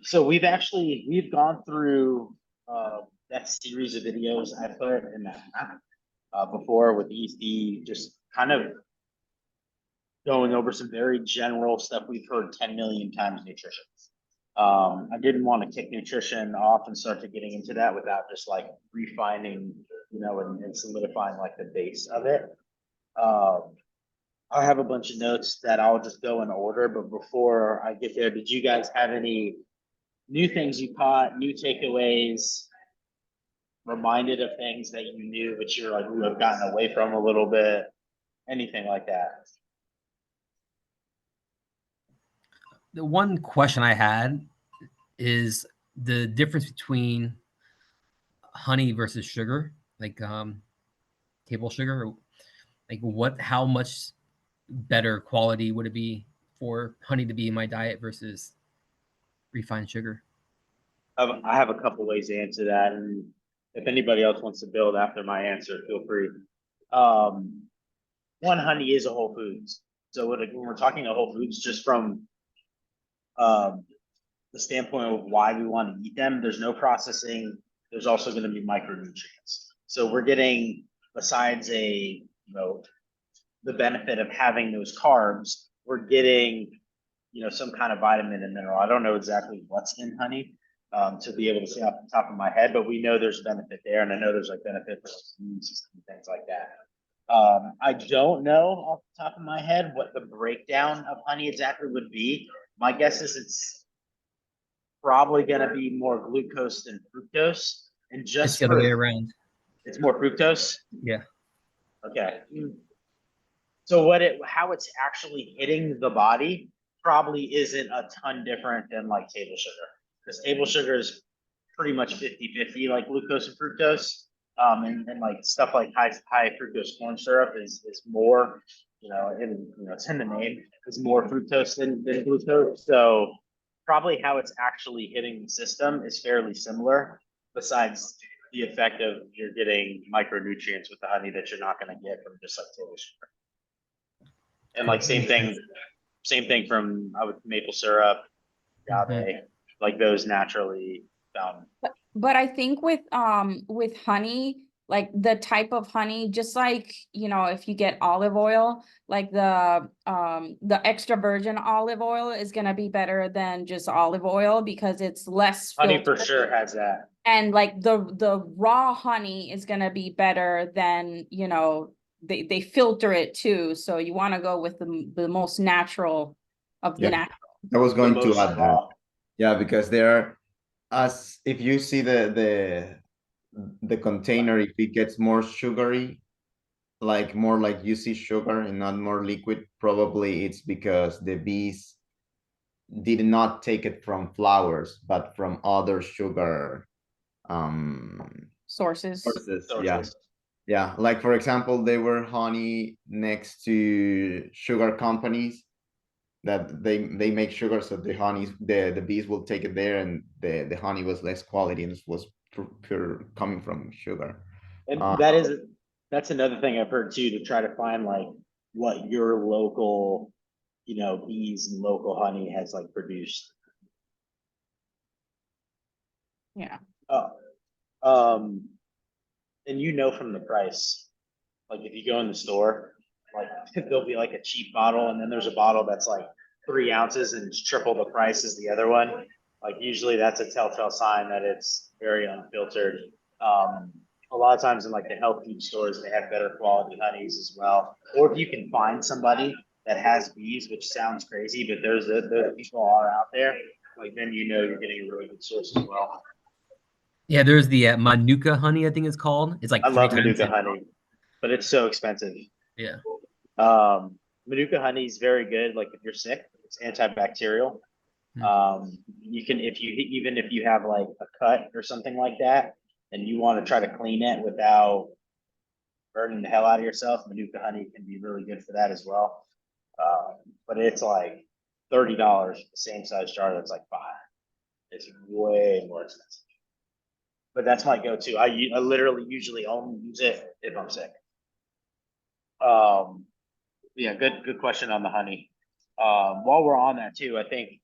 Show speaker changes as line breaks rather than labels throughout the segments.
So we've gone through that series of videos I put in that before with EC, just kind of going over some very general stuff we've heard 10 million times nutrition. I didn't want to kick nutrition off and start to getting into that without just like refining, and solidifying like the base of it. I have a bunch of notes that I'll just go in order, but before I get there, did you guys have any new things you caught, new takeaways, reminded of things that you knew, but you're like, ooh, I've gotten away from a little bit, anything like that?
The one question I had is the difference between honey versus sugar, like table sugar. Like how much better quality would it be for honey to be in my diet versus refined sugar?
I have a couple ways to answer that, and if anybody else wants to build after my answer, feel free. One, honey is a whole foods. So when we're talking a whole foods, just from um, the standpoint of why we want to eat them, there's no processing. There's also going to be micronutrients. So we're getting, besides the benefit of having those carbs, we're getting, some kind of vitamin and mineral. I don't know exactly what's in honey to be able to say off the top of my head, but we know there's benefit there, and I know there's like benefit for the immune system and things like that. I don't know off the top of my head what the breakdown of honey exactly would be. My guess is it's probably going to be more glucose than fructose, and
It's
just
the other way
for
around.
it's more fructose.
Yeah.
Okay. So how it's actually hitting the body probably isn't a ton different than like table sugar, because table sugar is pretty much 50-50, like glucose and fructose. And like stuff like high fructose corn syrup is more, it's in the name, is more fructose than glucose. So probably how it's actually hitting the system is fairly similar, besides the effect of you're getting micronutrients with the honey that you're not going to get from just like table sugar. And like same thing from maple syrup, agave, like those naturally found.
But I think with honey, like the type of honey, just like if you get olive oil, like the extra virgin olive oil is gonna be better than just olive oil because it's less
Honey for
filtered.
sure has that.
And like the raw honey is gonna be better than they filter it too. So you want to go with the most natural of the
Yeah.
natural.
I was going to
most
add that.
raw.
Yeah, because there are, as if you see the container, if it gets more sugary, like more like you see sugar and not more liquid, probably it's because the bees did not take it from flowers, but from other sugar
Sources.
sources. Yeah. Yeah, like for example, there were honey next to sugar companies that they make sugar, so the bees will take it there, and the honey was less quality and was pure coming from sugar.
And that's another thing I've heard too, to try to find like what your local, bees and local honey has like produced.
Yeah.
And from the price, like if you go in the store, like there'll be like a cheap bottle, and then there's a bottle that's like 3 ounces and it's triple the price as the other one. Like usually that's a telltale sign that it's very unfiltered. A lot of times in like the health food stores, they have better quality honeys as well. Or if you can find somebody that has bees, which sounds crazy, but those people are out there, like then you're getting a really good source as well.
Yeah, there's the Manuka honey, I think it's called. It's like
I love
3 times
Manuka honey, but it's so expensive.
Yeah.
Manuka honey is very good. Like if you're sick, it's antibacterial. You can, if you have like a cut or something like that, and you want to try to clean it without burning the hell out of yourself, Manuka honey can be really good for that as well. But it's like $30, the same size jar that's like 5. It's way more expensive. But that's my go-to. I literally usually only use it if I'm sick. Yeah, good question on the honey. While we're on that too, I think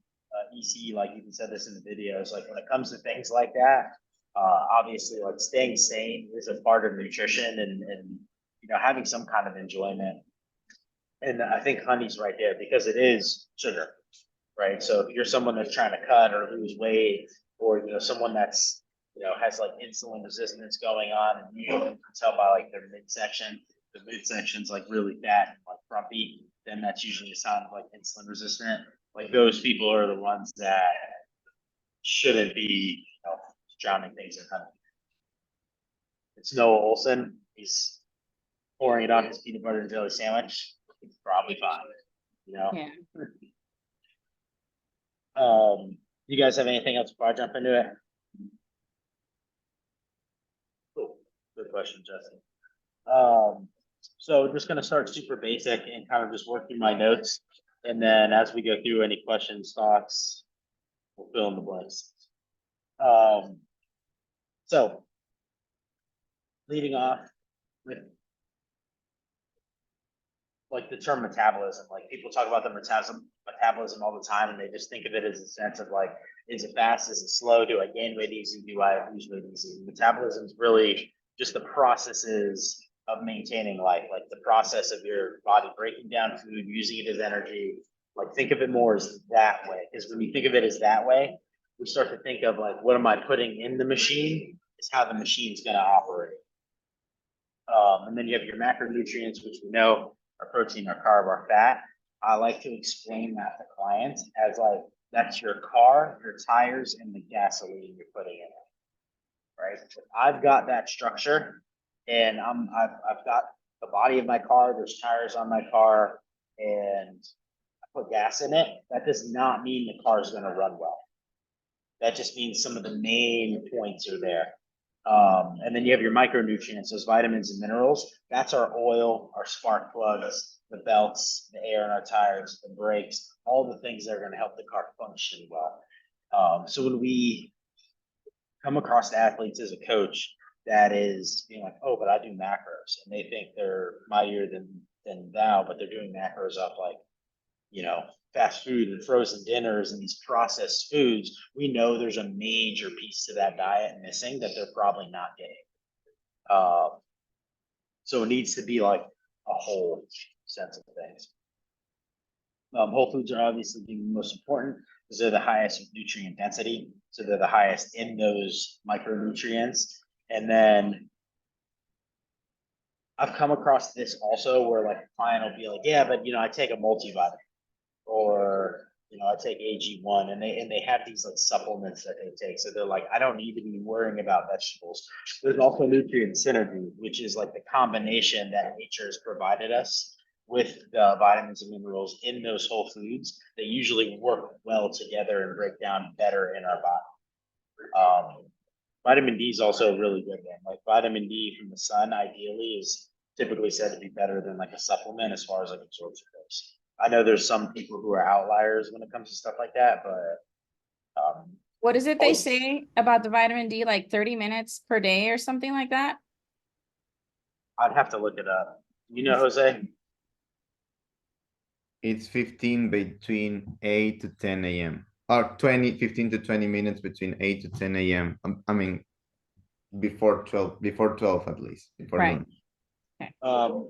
EC, like you even said this in the videos, like when it comes to things like that, obviously like staying sane is a part of nutrition and you know having some kind of enjoyment. And I think honey's right there because it is sugar, right? So if you're someone that's trying to cut or lose weight, or you know someone that's you know has like insulin resistance going on, and you can tell by like their midsection, the midsection's like really fat and like frumpy, then that's usually a sign of like insulin resistant. Like those people are the ones that shouldn't be you know, drowning things in honey. It's Noah Olson. He's pouring it on his peanut butter and jelly sandwich. It's probably fine. You know.
Yeah.
You guys have anything else before I jump into it? Cool. Good question, Justin. So just gonna start super basic and kind of just work through my notes. And then as we go through any questions, thoughts, we'll fill in the blanks. So leading off with like the term metabolism, like people talk about the metabolism all the time, and they just think of it as a sense of like, is it fast? Is it slow? Do I gain weight easy? Do I lose weight easy? Metabolism is really just the processes of maintaining life, like the process of your body breaking down food, using it as energy. Like think of it more as that way, because when you think of it as that way, we start to think of like, what am I putting in the machine? Is how the machine's going to operate. And then you have your macronutrients, which we know are protein, our carb, our fat. I like to explain that to clients as like that's your car, your tires, and the gasoline you're putting in it. Right? I've got that structure, and I've got the body of my car. There's tires on my car, and I put gas in it. That does not mean the car is going to run well. That just means some of the main points are there. And then you have your micronutrients, those vitamins and minerals. That's our oil, our spark plugs, the belts, the air in our tires, the brakes, all the things that are going to help the car function well. So when we come across athletes as a coach that is being like, oh, but I do macros, and they think they're mightier than thou, but they're doing macros off like, you know, fast food and frozen dinners and these processed foods, we know there's a major piece to that diet missing that they're probably not getting. So it needs to be like a whole sense of things. Whole foods are obviously the most important because they're the highest nutrient density. So they're the highest in those micronutrients. And then I've come across this also where like a client will be like, yeah, but you know, I take a multivitamin, or you know, I take AG1, and they have these like supplements that they take. So they're like, I don't need to be worrying about vegetables. There's also nutrient synergy, which is like the combination that nature has provided us with the vitamins and minerals in those whole foods. They usually work well together and break down better in our body. Vitamin D is also a really good one. Like vitamin D from the sun, ideally, is typically said to be better than like a supplement as far as like absorption goes. I know there's some people who are outliers when it comes to stuff like that, but
What is it they say about the vitamin D, like 30 minutes per day or something like that?
I'd have to look it up. You know, Jose?
It's 15 between 8 to 10 a.m. or 15 to 20 minutes between 8 to 10 a.m. I mean, before 12 at least, before
Right.
lunch.
Okay.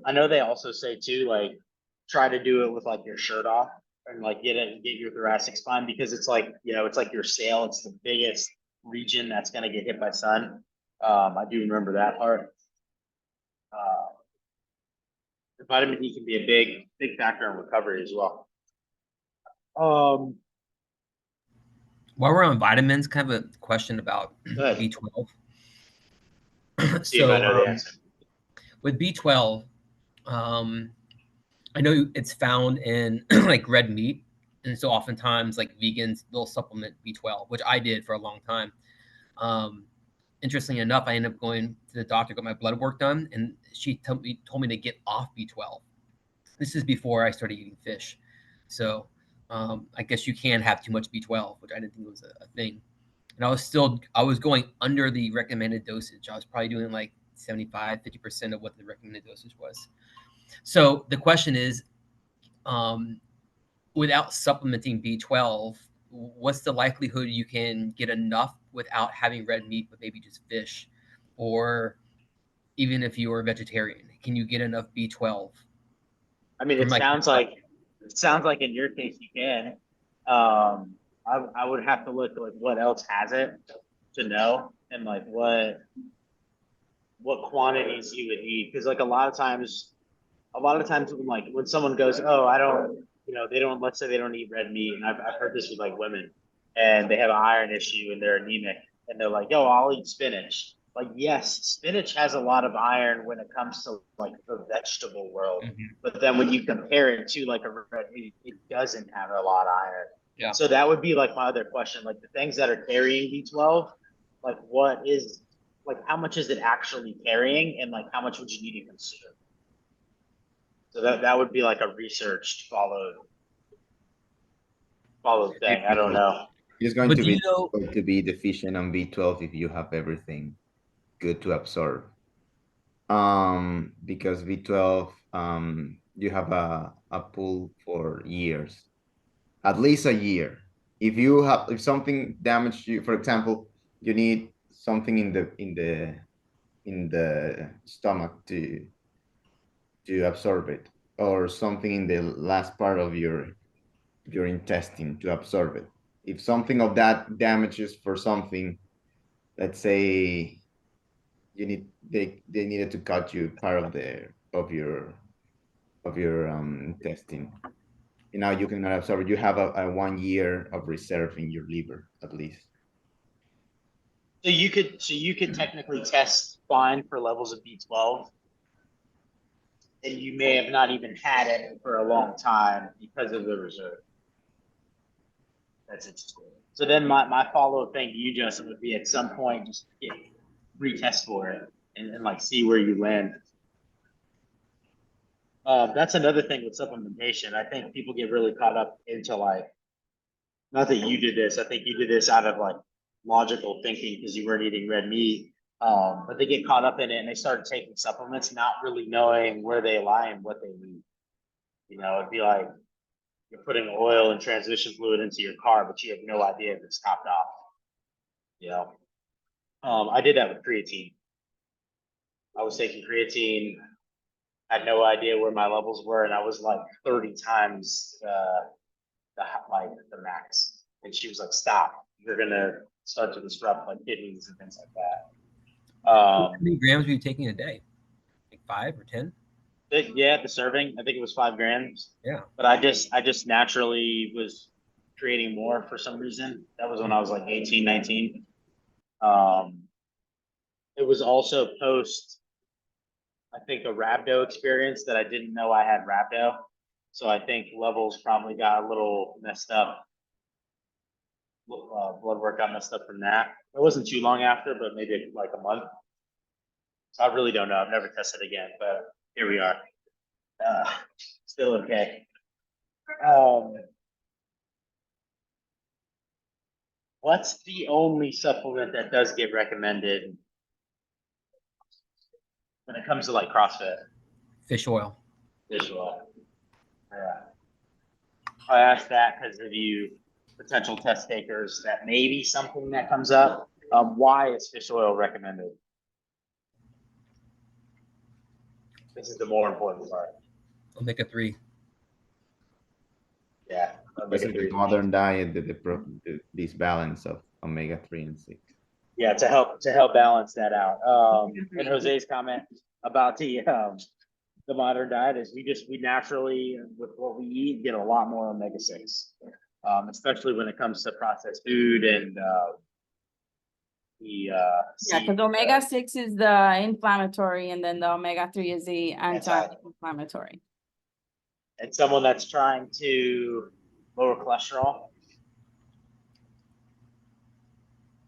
I know they also say too, like, try to do it with like your shirt off and like get your thoracic spine, because it's like, you know, it's like your sail. It's the biggest region that's going to get hit by sun. I do remember that part. The vitamin D can be a big factor in recovery as well.
While we're on vitamins, kind of a question about
Good.
B12.
See if I know the answer.
With B12, I know it's found in like red meat, and so oftentimes like vegans they'll supplement B12, which I did for a long time. Interestingly enough, I ended up going to the doctor, got my blood work done, and she told me to get off B12. This is before I started eating fish, so I guess you can have too much B12, which I didn't think was a thing. And I was going under the recommended dosage. I was probably doing like 75-50% of what the recommended dosage was. So the question is, without supplementing B12, what's the likelihood you can get enough without having red meat, but maybe just fish? Or even if you are a vegetarian, can you get enough B12?
I mean,
From like,
it sounds like in your case you can. I would have to look like what else has it to know and like what quantities you would eat because like a lot of times when like when someone goes, oh, I don't, they don't, let's say they don't eat red meat, and I've heard this with like women, and they have an iron issue and they're anemic, and they're like, yo, I'll eat spinach. Like, yes, spinach has a lot of iron when it comes to like the vegetable world,
Mhm.
but then when you compare it to like a red meat, it doesn't have a lot of iron.
Yeah.
So that would be like my other question, like the things that are carrying B12, like like how much is it actually carrying, and like how much would you need to consume? So that would be like a researched followed thing. I don't know.
It's going
But
to
do you
be
know?
difficult to be deficient on B12 if you have everything good to absorb. Because B12, you have a pool for years, at least a year. If something damaged you, for example, you need something in the stomach to absorb it, or something in the last part of your intestine to absorb it. If something of that damages for something, let's say they needed to cut you part of your intestine. And now you cannot absorb it. You have a 1 year of reserve in your liver at least.
So you could technically test fine for levels of B12, and you may have not even had it for a long time because of the reserve. That's interesting. So then my follow-up thing to you, Justin, would be at some point just retest for it and like see where you land. That's another thing with supplementation. I think people get really caught up into like, not that you did this, I think you did this out of like logical thinking because you weren't eating red meat. But they get caught up in it and they started taking supplements, not really knowing where they lie and what they need. It'd be like you're putting oil and transmission fluid into your car, but you have no idea if it's topped off. You know, I did that with creatine. I was taking creatine, had no idea where my levels were, and I was like 30 times the max. And she was like, "Stop! You're gonna start to disrupt like kidneys and things like that."
How many grams were you taking a day? Like 5 or 10?
Yeah, the serving, I think it was 5 grams.
Yeah.
But I just naturally was creating more for some reason. That was when I was like 18, 19. It was also post, I think, a rhabdo experience that I didn't know I had rhabdo. So I think levels probably got a little messed up. Blood work got messed up from that. It wasn't too long after, but maybe like a month. So I really don't know. I've never tested again, but here we are. Still okay. What's the only supplement that does get recommended when it comes to like CrossFit?
Fish oil.
Fish oil. Yeah. I asked that because of you potential test takers that may be something that comes up. Why is fish oil recommended? This is the more important part.
Omega-3.
Yeah.
Because in the modern diet, this balance of omega-3 and 6.
Yeah, to help balance that out. And Jose's comment about the modern diet is we naturally, with what we eat, get a lot more omega-6, especially when it comes to processed food and
Yeah, because omega-6 is the inflammatory and then the omega-3 is the anti-inflammatory.
and someone that's trying to lower cholesterol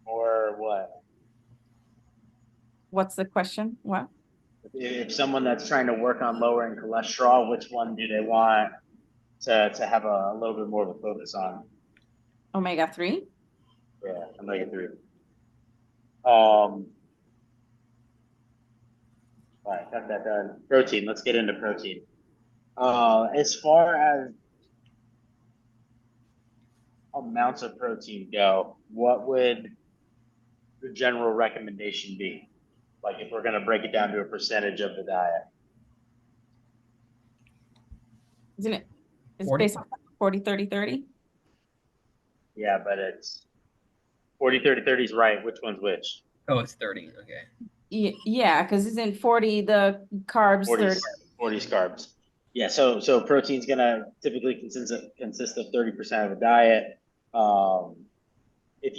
or what?
What's the question? What?
If someone that's trying to work on lowering cholesterol, which one do they want to have a little bit more of a focus on?
Omega-3?
Yeah, omega-3. All right, got that done. Protein. Let's get into protein. As far as amounts of protein go, what would the general recommendation be? Like if we're gonna break it down to a percentage of the diet.
Isn't it? It's
40?
based on 40, 30, 30?
Yeah, but it's 40, 30, 30 is right. Which one's which?
Oh, it's 30. Okay.
Yeah, because isn't 40 the carbs,
40
30?
40 is carbs. Yeah, so protein's gonna typically consist of 30% of the diet. If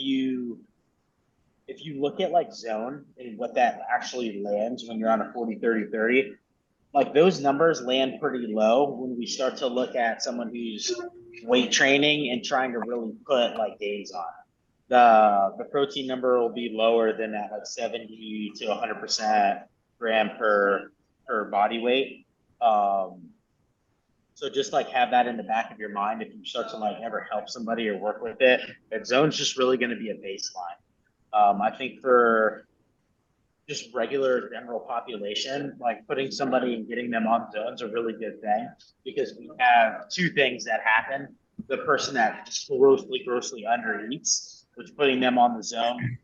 you look at like zone and what that actually lands when you're on a 40, 30, 30, like those numbers land pretty low when we start to look at someone who's weight training and trying to really put like days on it. The protein number will be lower than that, like 70 to 100% gram per body weight. So just like have that in the back of your mind if you start to like ever help somebody or work with it. That zone's just really going to be a baseline. I think for just regular general population, like putting somebody and getting them on zones a really good thing because we have two things that happen. The person that just grossly undereats, which putting them on the zone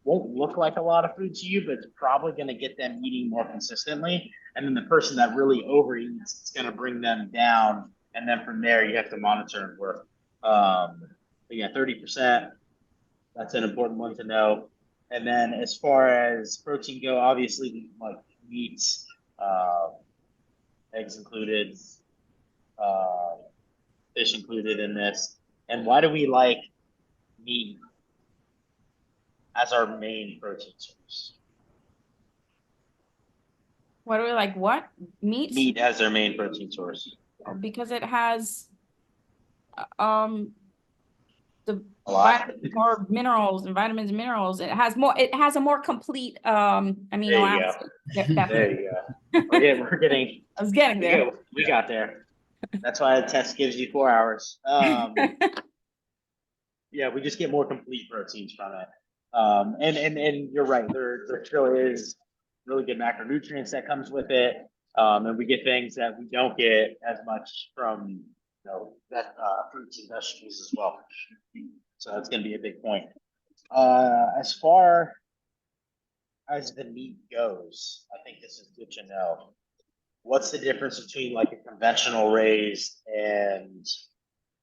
won't look like a lot of food to you, but it's probably going to get them eating more consistently. And then the person that really overeats, it's going to bring them down. And then from there, you have to monitor and work. But yeah, 30%, that's an important one to know. And then as far as protein go, obviously like meats, eggs included, uh, fish included in this. And why do we like meat as our main protein source?
What do we like? What? Meat?
Meat as their main protein source.
Because it has the
A lot.
more minerals and vitamins and minerals. It has a more complete amino
There you go.
acid. Yeah,
There
definitely.
you go. We're getting
I was getting there.
we got there. That's why the test gives you 4 hours. Yeah, we just get more complete proteins from it. And you're right. There still is really good macronutrients that comes with it. And we get things that we don't get as much from that fruits and vegetables as well. So that's going to be a big point. As far as the meat goes, I think this is good to know. What's the difference between like a conventional raised and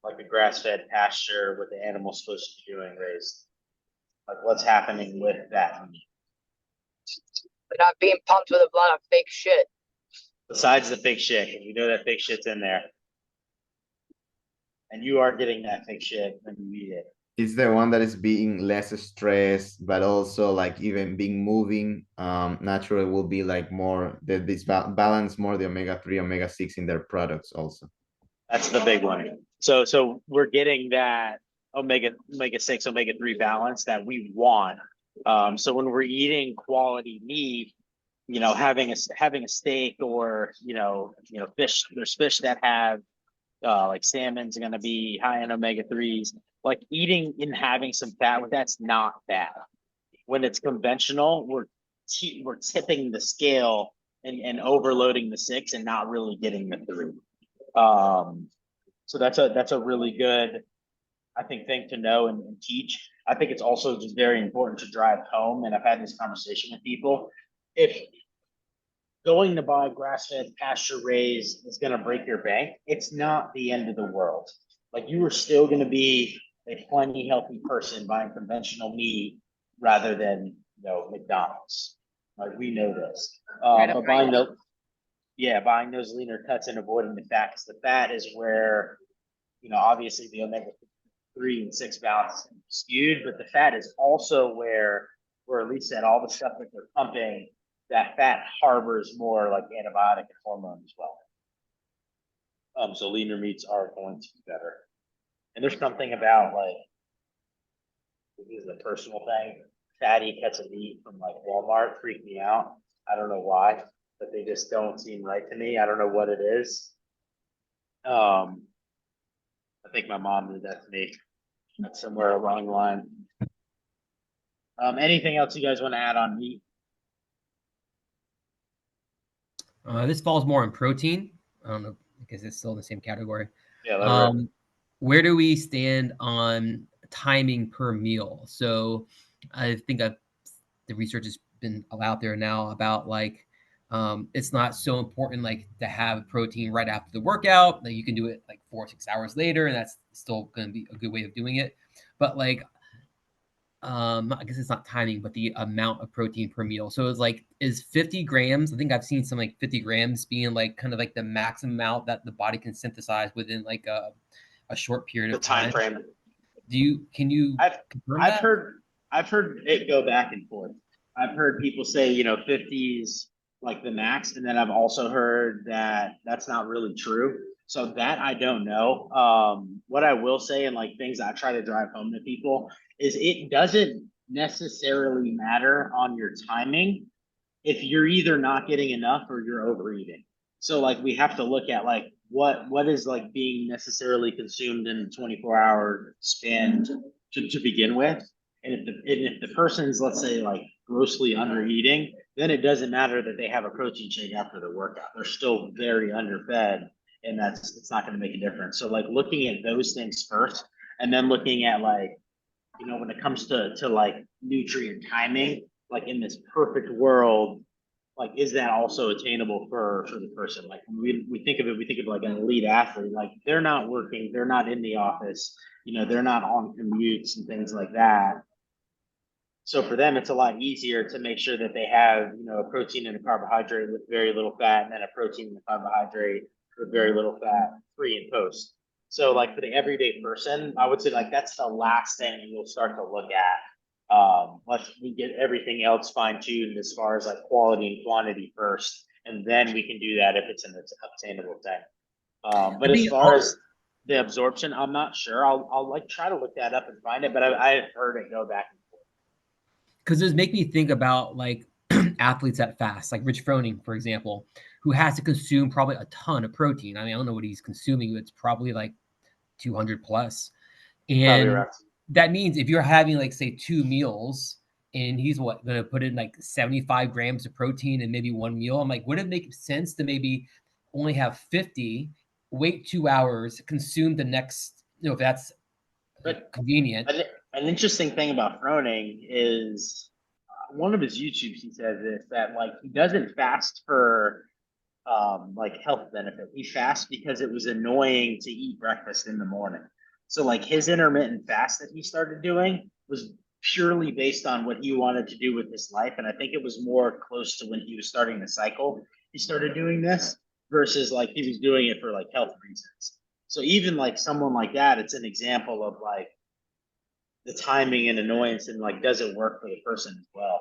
like a grass-fed pasture with the animal's supposed to be doing raised? Like what's happening with that meat?
They're not being pumped with a lot of fake shit.
Besides the fake shit, because we know that fake shit's in there. And you are getting that fake shit when you eat it.
It's the one that is being less stressed, but also like even being moving. Naturally will be like more this balance more the omega-3, omega-6 in their products also.
That's the big one. So we're getting that omega-6, omega-3 balance that we want. So when we're eating quality meat, having a steak or fish, there's fish that have like salmon's going to be high in omega-3s. Like eating and having some fat with that's not bad. When it's conventional, we're tipping the scale and overloading the 6 and not really getting the 3. So that's a really good, I think, thing to know and teach. I think it's also just very important to drive home. And I've had this conversation with people. If going to buy grass-fed pasture raised is going to break your bank, it's not the end of the world. Like you are still going to be a plenty healthy person buying conventional meat rather than McDonald's. Like we know this. But buying those leaner cuts and avoiding the fat, because the fat is where obviously the omega-3 and 6 balance is skewed, but the fat is also where at least at all the stuff that they're pumping, that fat harbors more like antibiotic and hormone as well. So leaner meats are going to be better. And there's something about like, this is a personal thing, fatty cuts of meat from like Walmart freak me out. I don't know why, but they just don't seem right to me. I don't know what it is. I think my mom did that to me. That's somewhere along the line. Anything else you guys want to add on meat?
This falls more on protein. I don't know because it's still in the same category.
Yeah,
where do we stand on timing per meal? So I think the research has been out there now about like it's not so important like to have protein right after the workout. Like you can do it like 4 or 6 hours later, and that's still going to be a good way of doing it. But like I guess it's not timing, but the amount of protein per meal. So it's like, is 50 grams? I think I've seen some like 50 grams being like kind of like the maximum amount that the body can synthesize within like a short period
The
of
time
time.
frame.
Can you
I've
confirm
I've
that?
heard it go back and forth. I've heard people say, 50's like the max, and then I've also heard that that's not really true. So that I don't know. What I will say, and like things I try to drive home to people, is it doesn't necessarily matter on your timing if you're either not getting enough or you're overeating. So like we have to look at like what is like being necessarily consumed in a 24-hour span to begin with. And if the person's, let's say, like grossly under eating, then it doesn't matter that they have a protein shake after the workout. They're still very underfed, and it's not going to make a difference. So like looking at those things first, and then looking at like, when it comes to like nutrient timing, like in this perfect world, like is that also attainable for the person? Like when we think of it, we think of like an elite athlete, like they're not working, they're not in the office, they're not on commutes and things like that. So for them, it's a lot easier to make sure that they have, a protein and a carbohydrate with very little fat, and then a protein and a carbohydrate with very little fat, pre and post. So like for the everyday person, I would say like that's the last thing you'll start to look at. Once we get everything else fine tuned as far as like quality and quantity first, and then we can do that if it's an obtainable thing. But
I
as
think
far as the absorption, I'm not sure. I'll like try to look that up and find it, but I've heard it go back and forth.
because it make me think about like athletes that fast, like Rich Froning, for example, who has to consume probably a ton of protein. I mean, I don't know what he's consuming, but it's probably like 200 plus.
Probably
And
right.
that means if you're having like say 2 meals and he's going to put in like 75 grams of protein in maybe one meal, I'm like, would it make sense to maybe only have 50, wait 2 hours, consume the next, if that's
But
convenient.
an interesting thing about Froning is one of his YouTubes, he says this, that like he doesn't fast for like health benefit. He fasts because it was annoying to eat breakfast in the morning. So like his intermittent fast that he started doing was purely based on what he wanted to do with his life. And I think it was more close to when he was starting the cycle. He started doing this versus like he was doing it for like health reasons. So even like someone like that, it's an example of like the timing and annoyance and like does it work for the person as well.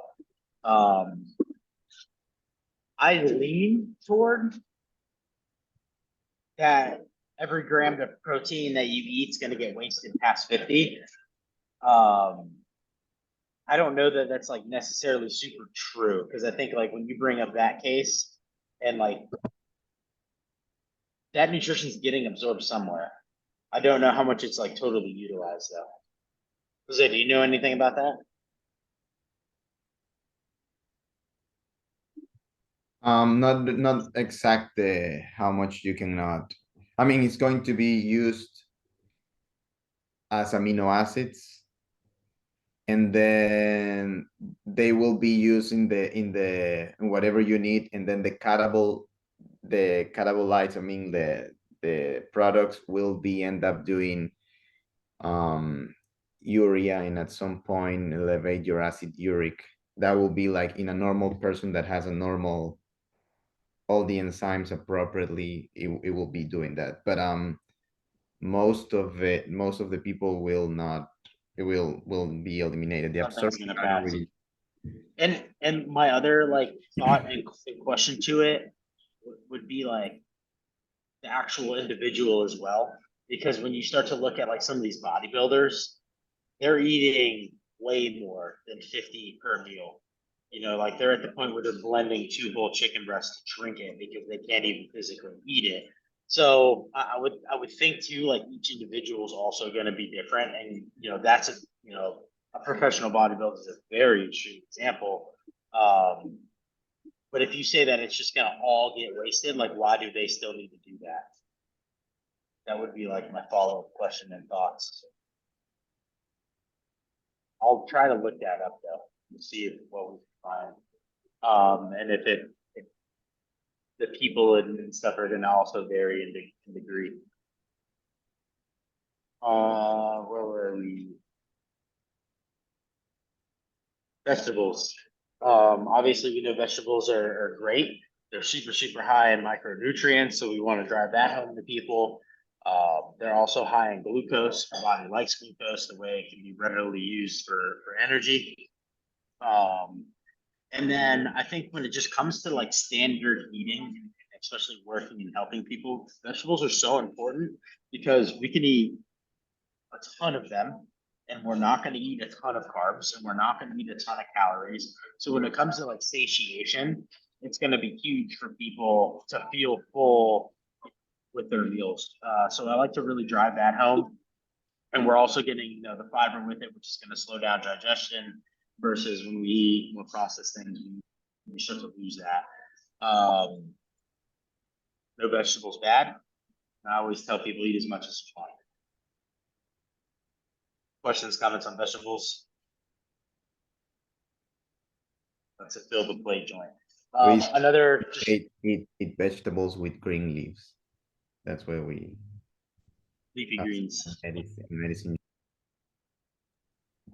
I lean toward that every gram of protein that you eat is going to get wasted past 50. I don't know that that's like necessarily super true, because I think like when you bring up that case and like that nutrition is getting absorbed somewhere. I don't know how much it's like totally utilized though. Jose, do you know anything about that?
Not exact how much you cannot. I mean, it's going to be used as amino acids, and then they will be used in whatever you need, and then the catabolites, I mean the products will be end up doing urea, and at some point elevate your acid uric. That will be like in a normal person that has a normal all the enzymes appropriately, it will be doing that. But most of the people will not, it will be eliminated. The
Something's
absorption
gonna
I don't
pass.
really.
And my other like thought and question to it would be like the actual individual as well. Because when you start to look at like some of these bodybuilders, they're eating way more than 50 per meal. Like they're at the point where they're blending 2 whole chicken breasts to drink it because they can't even physically eat it. So I would think too, like each individual is also going to be different, and that's a professional bodybuilder is a very extreme example. But if you say that it's just going to all get wasted, like why do they still need to do that? That would be like my follow-up question and thoughts. I'll try to look that up though, and see what we can find. And if the people and stuff are gonna also vary in degree. Where were we? Vegetables. Obviously we know vegetables are great. They're super high in micronutrients, so we want to drive that home to people. They're also high in glucose. Our body likes glucose, the way it can be readily used for energy. And then I think when it just comes to like standard eating, especially working and helping people, vegetables are so important because we can eat a ton of them and we're not going to eat a ton of carbs and we're not going to eat a ton of calories. So when it comes to like satiation, it's going to be huge for people to feel full with their meals. So I like to really drive that home. And we're also getting, you know, the fiber with it, which is going to slow down digestion versus when we eat more processed things, we start to lose that. No vegetables bad. I always tell people eat as much as you want. Questions, comments on vegetables? That's a fill the plate joint. Another
Eat vegetables with green leaves. That's where we
leafy greens.
medicine.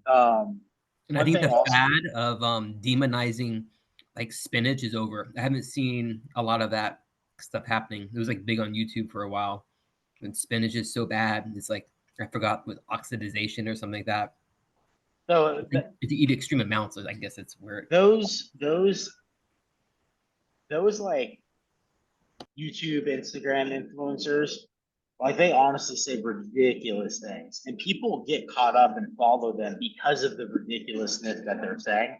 And I
One
think
thing
the
also-
fad of demonizing like spinach is over. I haven't seen a lot of that stuff happening. It was like big on YouTube for a while. When spinach is so bad, it's like I forgot with oxidization or something like that.
So
If you eat extreme amounts, I guess it's where
those like YouTube, Instagram influencers, like they honestly say ridiculous things and people get caught up and follow them because of the ridiculousness that they're saying.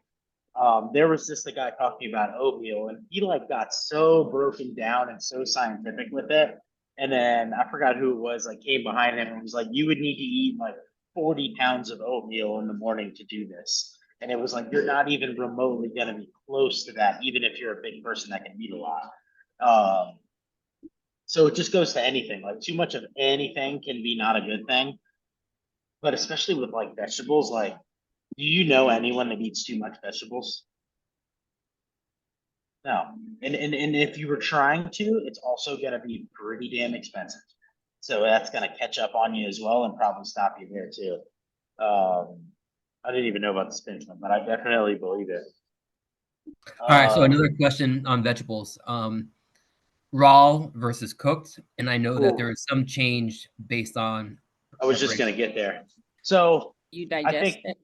There was just a guy talking about oatmeal and he like got so broken down and so scientific with it. And then I forgot who it was, like came behind him and was like, you would need to eat like 40 pounds of oatmeal in the morning to do this. And it was like, you're not even remotely gonna be close to that, even if you're a big person that can eat a lot. So it just goes to anything, like too much of anything can be not a good thing. But especially with like vegetables, like, do you know anyone that eats too much vegetables? No, and if you were trying to, it's also gonna be pretty damn expensive. So that's gonna catch up on you as well and probably stop you there too. I didn't even know about the spinach one, but I definitely believe it.
All right, so another question on vegetables. Raw versus cooked, and I know that
Ooh.
there is some change based on.
I was just gonna get there. So
You digest
think-
it.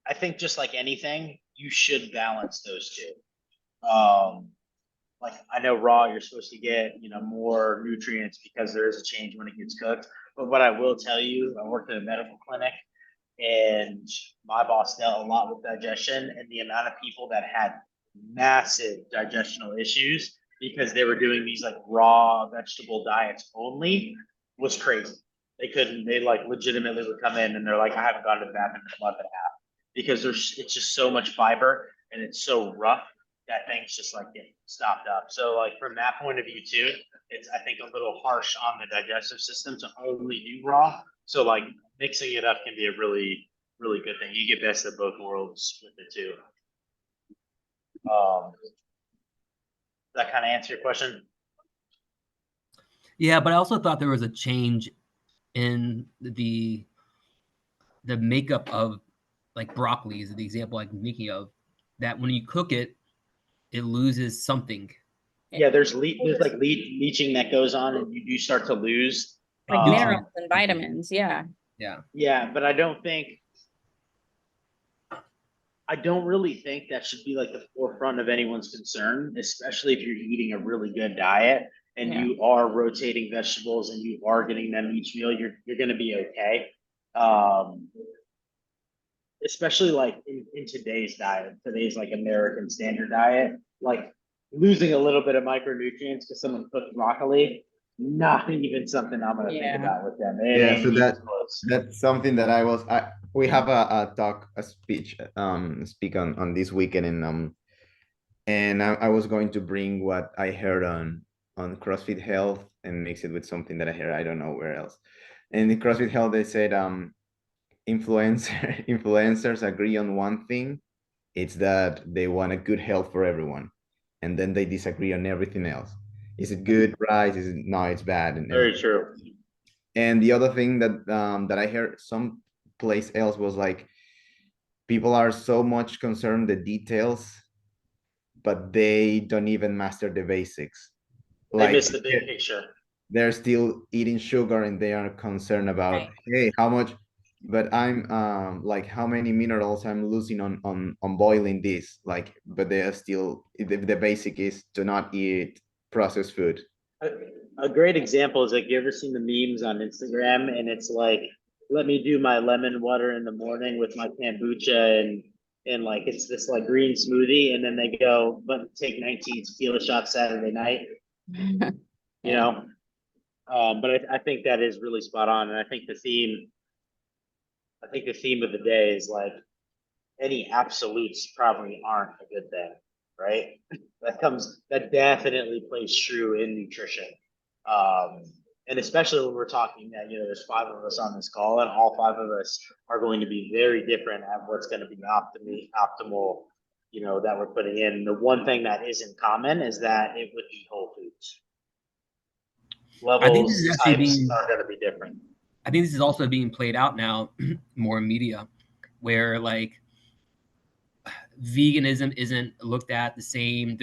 I think just like anything, you should balance those two. Like I know raw, you're supposed to get, you know, more nutrients because there is a change when it gets cooked. But what I will tell you, I worked at a medical clinic and my boss dealt a lot with digestion and the amount of people that had massive digestional issues because they were doing these like raw vegetable diets only was crazy. They like legitimately would come in and they're like, I haven't gone to the bathroom in a month and a half because it's just so much fiber and it's so rough that things just like get stopped up. So like from that point of view too, it's I think a little harsh on the digestive system to only do raw. So like mixing it up can be a really, really good thing. You get best of both worlds with it too. Does that kind of answer your question?
Yeah, but I also thought there was a change in the makeup of like broccoli is the example I'm thinking of. That when you cook it, it loses something.
Yeah, there's like leaching that goes on, and you do start to lose
Like
Nutrients.
minerals and vitamins, yeah.
Yeah.
but I don't really think that should be like the forefront of anyone's concern, especially if you're eating a really good diet and
Yeah.
you are rotating vegetables and you are getting them each meal, you're gonna be okay. Especially like in today's diet, today's like American standard diet, like losing a little bit of micronutrients because someone cooked broccoli, not even something I'm gonna think
Yeah.
about with them. It
Yeah,
ain't
so
even close.
that's something that we have a speak on this weekend and I was going to bring what I heard on CrossFit Health and mix it with something that I hear I don't know where else. And in CrossFit Health, they said influencers agree on one thing. It's that they want a good health for everyone, and then they disagree on everything else. Is it good, right? Is it no? It's bad.
Very true.
And the other thing that I heard some place else was like, people are so much concerned the details, but they don't even master the basics.
They
Like
miss the big picture.
they're still eating sugar and they are concerned about,
Right.
hey, how much, but I'm like how many minerals I'm losing on boiling this, like, but they are still, the basic is to not eat processed food.
A great example is like, you ever seen the memes on Instagram and it's like, let me do my lemon water in the morning with my kombucha and like it's this like green smoothie, and then they go, but take 19 tequila shots Saturday night, you
Yeah.
know? But I think that is really spot on, and I think the theme of the day is like, any absolutes probably aren't a good thing, right? That definitely plays true in nutrition. And especially when we're talking that, there's 5 of us on this call, and all 5 of us are going to be very different at what's going to be optimal, that we're putting in. The one thing that isn't common is that it would be whole foods.
I think this
Levels,
is actually
types are going to be different.
I think this is also being played out now more in media, where like veganism isn't looked at the same.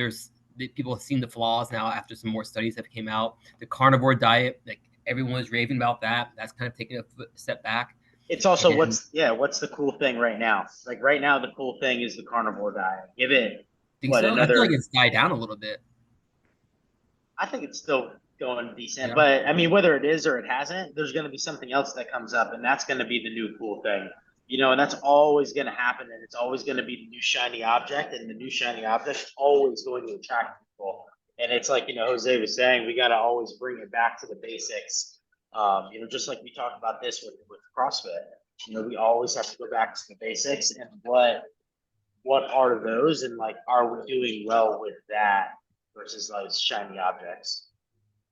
People have seen the flaws now after some more studies have came out. The carnivore diet, like everyone is raving about that. That's kind of taking a step back.
It's also
And-
what's the cool thing right now? Like right now, the cool thing is the carnivore diet. Give it
Think
what,
so? I
another.
feel like it's died down a little bit.
I think it's still going decent,
Yeah.
but I mean, whether it is or it hasn't, there's going to be something else that comes up, and that's going to be the new cool thing, and that's always going to happen, and it's always going to be the new shiny object, and the new shiny object is always going to attract people. And it's like, Jose was saying, we got to always bring it back to the basics. Just like we talked about this with CrossFit, we always have to go back to the basics, and what are those, and like, are we doing well with that versus those shiny objects?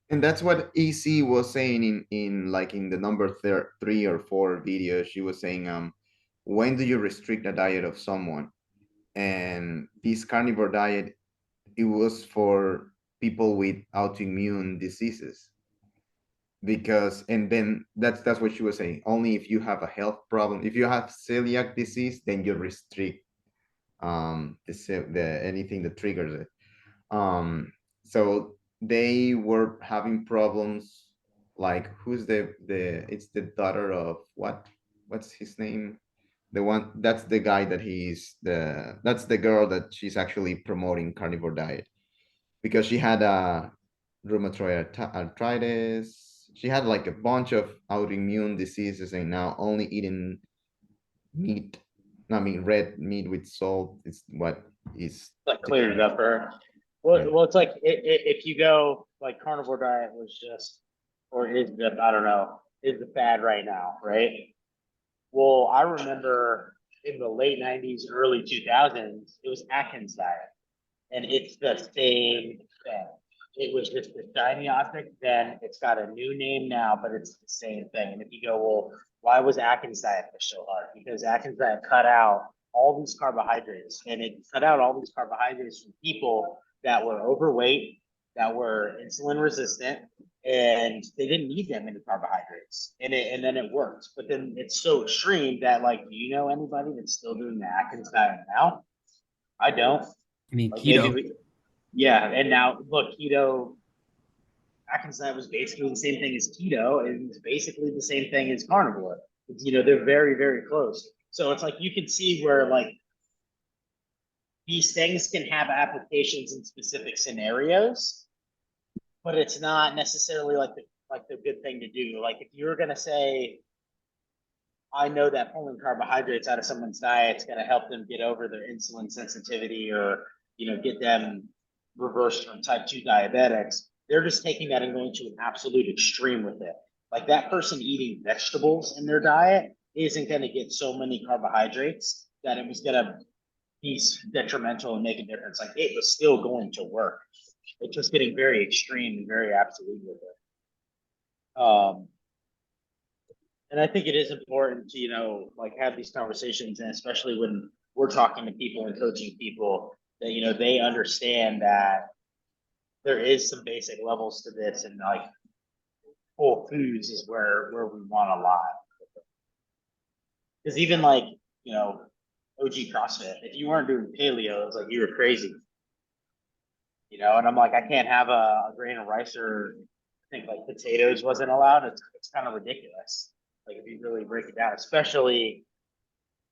And that's what EC was saying in like in the number 3 or 4 video. She was saying, when do you restrict a diet of someone? And this carnivore diet, it was for people with autoimmune diseases. Because, and then that's what she was saying. Only if you have a health problem, if you have celiac disease, then you restrict the anything that triggers it. So they were having problems, like, who's it's the daughter of what's his name, that's the guy that's the girl that she's actually promoting carnivore diet, because she had a rheumatoid arthritis. She had like a bunch of autoimmune diseases, and now only eating meat, I mean red meat with salt is what is
Like cleared it up for her. Well, it's like if you go like carnivore diet was just, or is the, I don't know, is the fad right now, right? Well, I remember in the late 90s, early 2000s, it was Atkins diet, and it's the same thing. It was just the shiny object then. It's got a new name now, but it's the same thing. And if you go, well, why was Atkins diet push so hard? Because Atkins diet cut out all these carbohydrates, and it cut out all these carbohydrates from people that were overweight, that were insulin resistant, and they didn't need that many carbohydrates. And then it worked. But then it's so extreme that, like, do you know anybody that's still doing the Atkins diet now? I don't.
I mean,
Like,
keto.
yeah, and now look, keto, Atkins diet was basically the same thing as keto, and it's basically the same thing as carnivore. They're very, very close. So it's like you can see where like these things can have applications in specific scenarios, but it's not necessarily like the good thing to do. Like if you're gonna say, I know that pulling carbohydrates out of someone's diet is gonna help them get over their insulin sensitivity, or get them reversed from type 2 diabetics, they're just taking that and going to an absolute extreme with it. Like that person eating vegetables in their diet isn't going to get so many carbohydrates that it was going to be detrimental and make a difference. Like it was still going to work. it's just getting very extreme and very absolute with it. And I think it is important to, like have these conversations, and especially when we're talking to people and coaching people, that, they understand that there is some basic levels to this, and like Whole Foods is where we want a lot. Because even like, OG CrossFit, if you weren't doing paleo, it's like you were crazy. And I'm like, I can't have a grain of rice, or I think like potatoes wasn't allowed. It's kind of ridiculous. Like if you really break it down, especially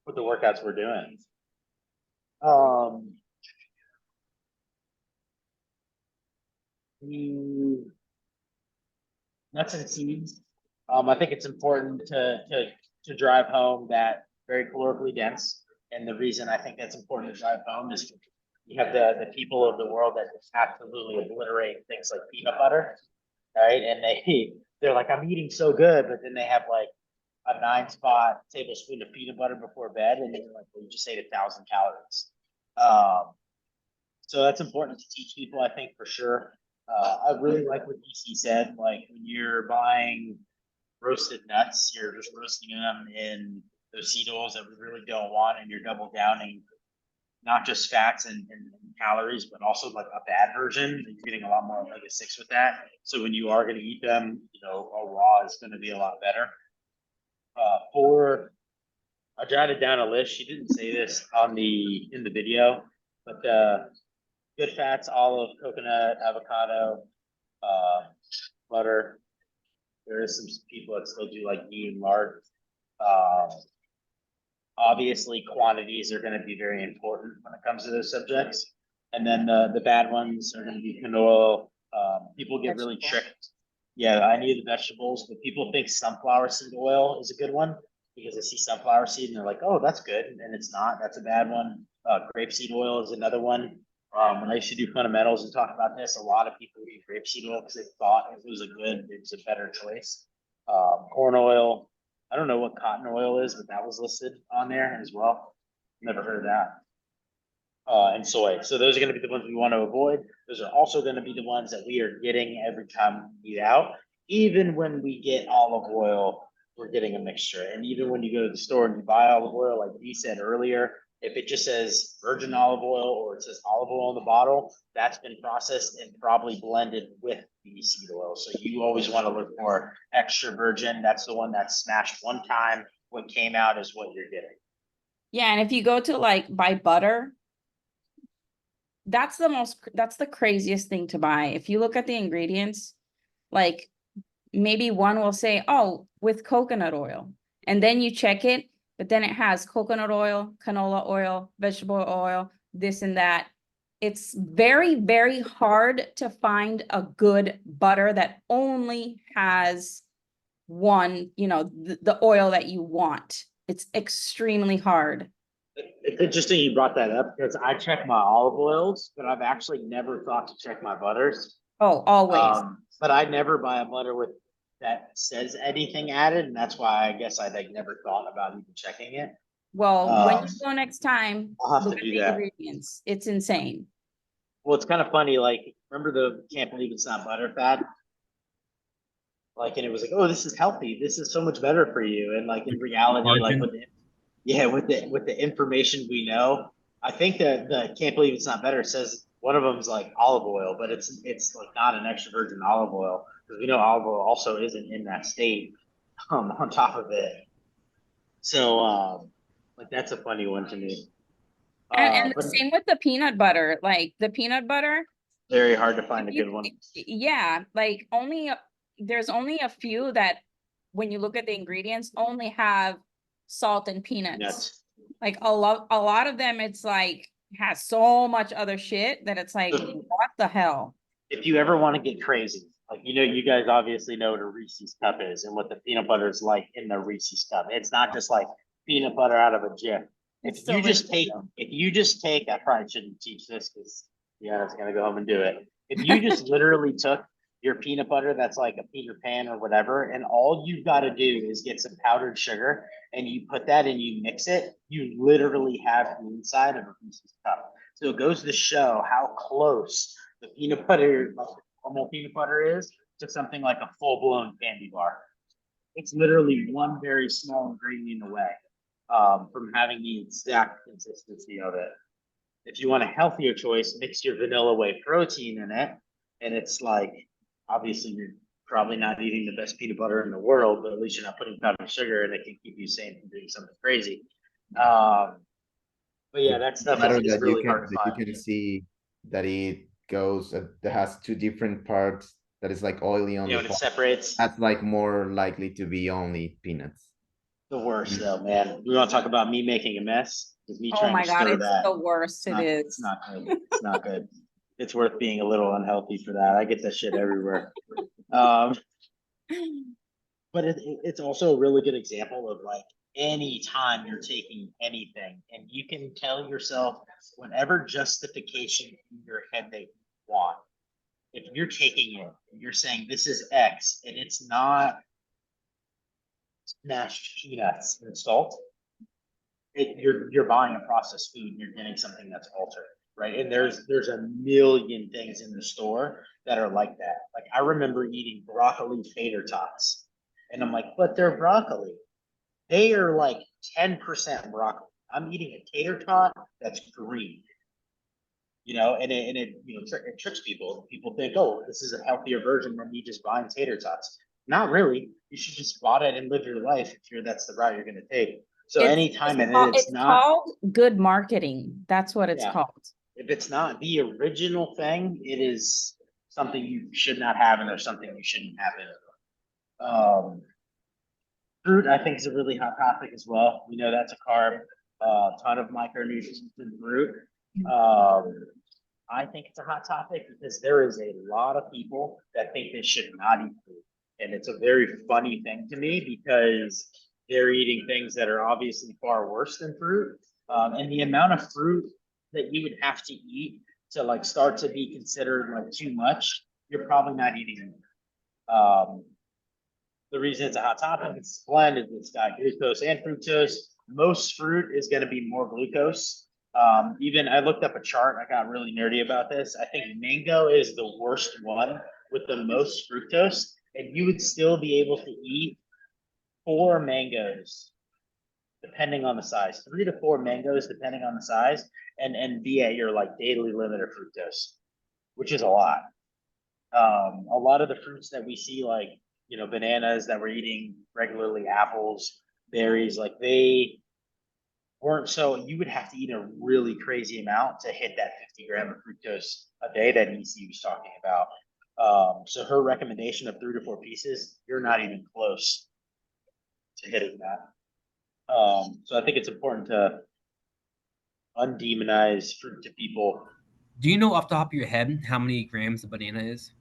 with the workouts we're doing. Nuts and seeds. I think it's important to drive home that very calorically dense. And the reason I think that's important to drive home is you have the people of the world that just absolutely obliterate things like peanut butter, right? And they're like, I'm eating so good, but then they have like a 9-spot tablespoon of peanut butter before bed, and you're like, well, you just ate 1,000 calories. So that's important to teach people, I think, for sure. I really like what DC said. Like when you're buying roasted nuts, you're just roasting them in those seed oils that we really don't want, and you're double downing not just fats and calories, but also like a bad version. You're getting a lot more omega-6 with that. So when you are going to eat them, a raw is going to be a lot better. I jotted down a list. She didn't say this in the video, but good fats: olive, coconut, avocado, butter. There is some people that still do like ghee and lard. Obviously, quantities are going to be very important when it comes to those subjects. And then the bad ones are going to be canola. People get really tricked. Yeah, I need the vegetables, but people think sunflower seed oil is a good one because they see sunflower seed and they're like, oh, that's good. And it's not. That's a bad one. Grapeseed oil is another one. When I used to do fundamentals and talk about this, a lot of people eat grapeseed oil because they thought it was a better choice. Corn oil. I don't know what cotton oil is, but that was listed on there as well. Never heard of that. And soy. So those are going to be the ones we want to avoid. Those are also going to be the ones that we are getting every time we eat out. Even when we get olive oil, we're getting a mixture. And even when you go to the store and you buy olive oil, like you said earlier, if it just says virgin olive oil or it says olive oil in the bottle, that's been processed and probably blended with the seed oil. So you always want to look for extra virgin. That's the one that's smashed one time. What came out is what you're getting.
Yeah, and if you go to like buy butter, that's the craziest thing to buy. If you look at the ingredients, like maybe one will say, oh, with coconut oil, and then you check it, but then it has coconut oil, canola oil, vegetable oil, this and that. It's very, very hard to find a good butter that only has one, the oil that you want. It's extremely hard.
It's interesting you brought that up because I check my olive oils, but I've actually never thought to check my butters.
Oh, always.
But I never buy a butter with that says anything added, and that's why I guess I never thought about even checking it.
Well, when you go next time,
I'll have
look
to
at
do
the
that.
ingredients. It's insane.
Well, it's kind of funny. Like, remember the can't believe it's not butter fad? Like, and it was like, oh, this is healthy. This is so much better for you. And like in reality, like with the information we know, I think that the can't believe it's not better says one of them's like olive oil, but it's like not an extra virgin olive oil because we know olive oil also isn't in that state. On top of it, so like that's a funny one to me.
And the
But
same with the peanut butter. Like the peanut butter,
very hard to find a good one.
yeah, like there's only a few that when you look at the ingredients only have salt and peanuts.
Nuts.
Like a lot of them, it's like has so much other shit that it's like, what the hell?
If you ever want to get crazy, like you guys obviously know what a Reese's cup is and what the peanut butter is like in the Reese's cup. It's not just like peanut butter out of a jar. If you just take, I probably shouldn't teach this because yeah, I was gonna go home and do it. If you just literally took your peanut butter that's like a Peter Pan or whatever, and all you've got to do is get some powdered sugar and you put that and you mix it, you literally have the inside of a Reese's cup. So it goes to show how close the peanut butter, like normal peanut butter is, to something like a full-blown candy bar. It's literally one very small ingredient away from having the exact consistency of it. If you want a healthier choice, mix your vanilla whey protein in it, and it's like, obviously you're probably not eating the best peanut butter in the world, but at least you're not putting powdered sugar, and it can keep you sane from doing something crazy. But yeah, that stuff
Matter
is
that
really hard to
that you
find.
can see that it goes, that has two different parts, that is like oily on
You know,
the
and it
top.
separates.
That's like more likely to be only peanuts.
The worst though, man. We want to talk about me making a mess. With me
Oh
trying
my
to
God,
stir
it's
that.
the worst. It
It's
is.
not good. It's not good. It's worth being a little unhealthy for that. I get that shit everywhere. But it's also a really good example of like any time you're taking anything and you can tell yourself whatever justification in your head that you want. If you're taking it and you're saying this is X and it's not mashed peanuts and salt, you're buying a processed food and you're getting something that's altered, right? And there's a million things in the store that are like that. Like I remember eating broccoli tater tots, and I'm like, but they're broccoli. They are like 10% broccoli. I'm eating a tater tot that's green. You know, and it it tricks people. People think, oh, this is a healthier version than me just buying tater tots. Not really. You should just spot it and live your life if that's the route you're going to take. So anytime and it's not,
called good marketing. That's what it's
Yeah.
called.
if it's not the original thing, it is something you should not have, and there's something you shouldn't have in it. Fruit, I think, is a really hot topic as well. We know that's a carb, ton of micronutrients in fruit. I think it's a hot topic because there is a lot of people that think they should not eat fruit. And it's a very funny thing to me because they're eating things that are obviously far worse than fruit. And the amount of fruit that you would have to eat to like start to be considered like too much, you're probably not eating. The reason it's a hot topic, it's a blend, it's got glucose and fructose. Most fruit is going to be more glucose. Even I looked up a chart, I got really nerdy about this. I think mango is the worst one with the most fructose, and you would still be able to eat 4 mangoes, depending on the size, 3 to 4 mangoes, depending on the size, and be at your like daily limit of fructose, which is a lot. A lot of the fruits that we see, like, bananas that we're eating regularly, apples, berries, like they weren't, so you would have to eat a really crazy amount to hit that 50 gram of fructose a day that EC was talking about. So her recommendation of 3 to 4 pieces, you're not even close to hitting that. So I think it's important to undemonize fruit to people.
Do you know off the top of your head how many grams a banana is?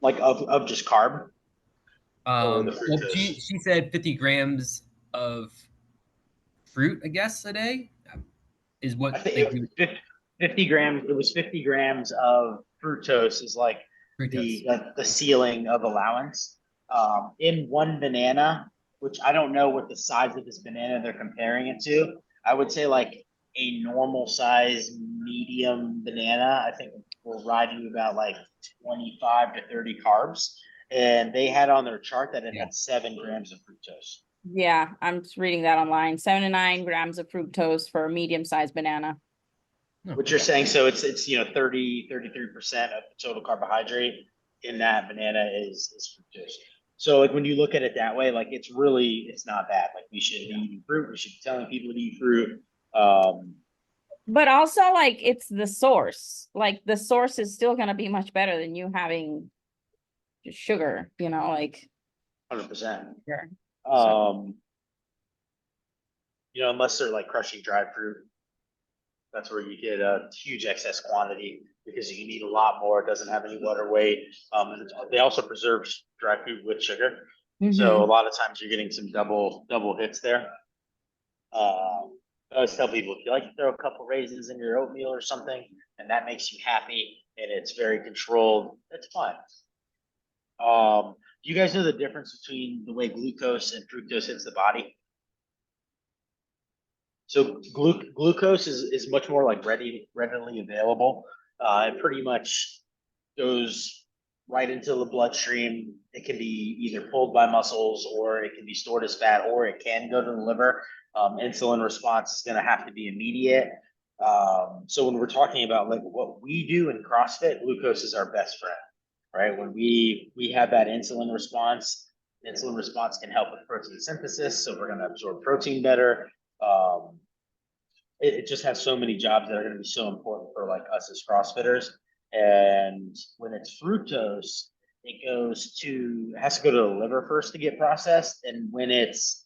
Like of just carb? Or the
Well,
fructose?
she said 50 grams of fruit, I guess, a day is what
I think
like,
50 grams. It was 50 grams of fructose is like
fructose.
the ceiling of allowance. In one banana, which I don't know what the size of this banana they're comparing it to. I would say like a normal size medium banana, I think will ride you about like 25 to 30 carbs. And they had on their chart that it had 7 grams of fructose.
Yeah, I'm just reading that online. 7 to 9 grams of fructose for a medium-sized banana.
What you're saying, so it's 30, 33% of the total carbohydrate in that banana is fructose. So like when you look at it that way, like it's not bad. Like we should be eating fruit. We should be telling people to eat fruit.
But also like it's the source. Like the source is still gonna be much better than you having just sugar, like
100%.
Sure.
Unless they're like crushing dried fruit, that's where you get a huge excess quantity because you need a lot more. It doesn't have any water weight. And they also preserve dry fruit with sugar. So a lot of times you're getting some double hits there. I always tell people, if you like to throw a couple raisins in your oatmeal or something, and that makes you happy and it's very controlled, that's fine. Do you guys know the difference between the way glucose and fructose hits the body? So glucose is much more like readily available It pretty much goes right into the bloodstream. It can be either pulled by muscles, or it can be stored as fat, or it can go to the liver. Insulin response is going to have to be immediate. So when we're talking about like what we do in CrossFit, glucose is our best friend, right? When we have that insulin response can help with protein synthesis, so we're going to absorb protein better. It just has so many jobs that are going to be so important for like us as CrossFitters. And when it's fructose, it has to go to the liver first to get processed. And when it's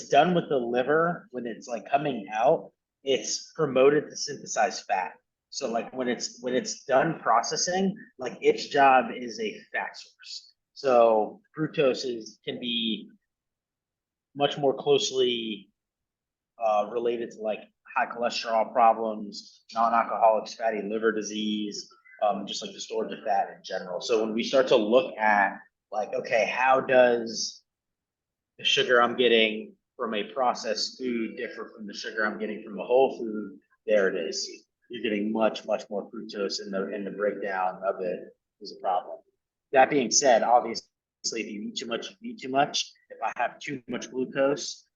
done with the liver, when it's like coming out, it's promoted to synthesize fat. So like when it's done processing, like its job is a fat source. So can be much more closely related to like high cholesterol problems, non-alcoholic fatty liver disease, just like the storage of fat in general. So when we start to look at like, okay, how does the sugar I'm getting from a processed food differ from the sugar I'm getting from a whole food? There it is. You're getting much more fructose in the breakdown of it is a problem. That being said, obviously, if you eat too much, you eat too much. If I have too much glucose,